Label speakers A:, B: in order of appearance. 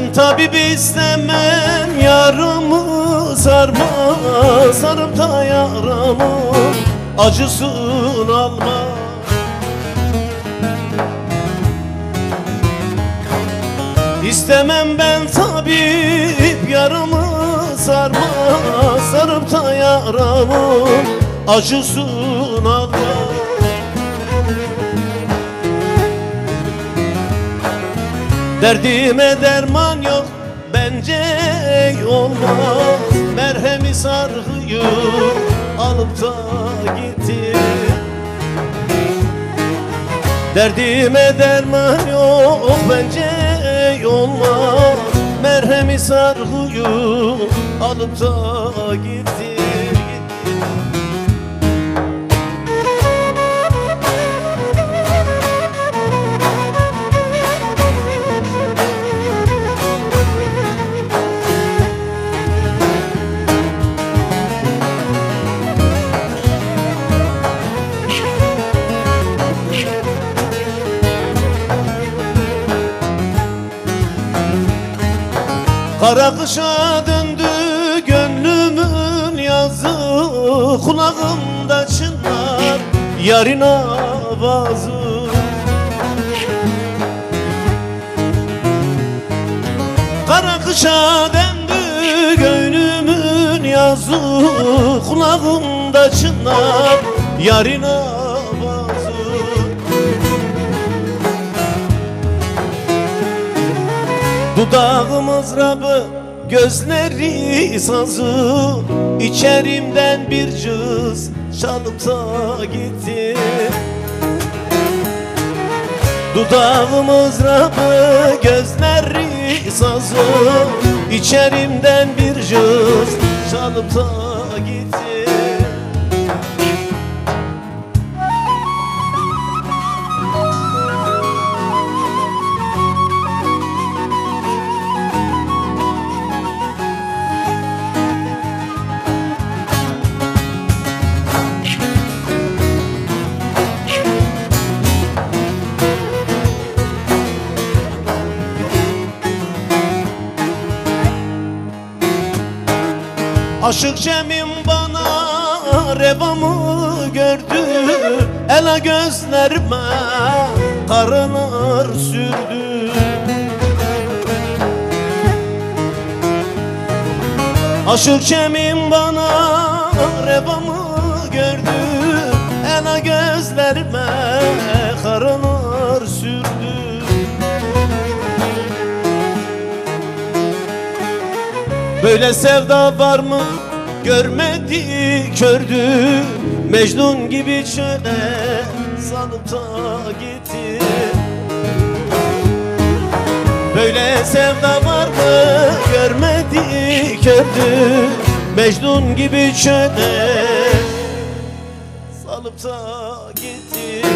A: Ben tabibi istemem, yarımı sarma, sarıp da yaramı acısını alma. İstemem ben tabip, yarımı sarma, sarıp da yaramı acısını alma. Derdime derman yok, bence olmaz. Merhemi sargıyı alıp da gitti. Derdime derman yok, bence olmaz. Merhemi sargıyı alıp da gitti. Kara kışa döndü gönlümün yazı, kulağımda çınlar yarın avazı. Kara kışa döndü gönlümün yazı, kulağımda çınlar yarın avazı. Dudağı mızrabı, gözleri sazı, İçerimden bir cız çalıp da gitti. Dudağı mızrabı, gözleri sazı, İçerimden bir cız çalıp da gitti. Aşık Cem'im bana revamı gördü, ela gözlerime karınar sürdü. Aşık Cem'im bana revamı gördü, ela gözlerime karınar sürdü. Böyle sevda var mı görmedi kördü, Mecnun gibi çöle salıp da gitti. Böyle sevda var mı görmedi kördü, Mecnun gibi çöle salıp da gitti.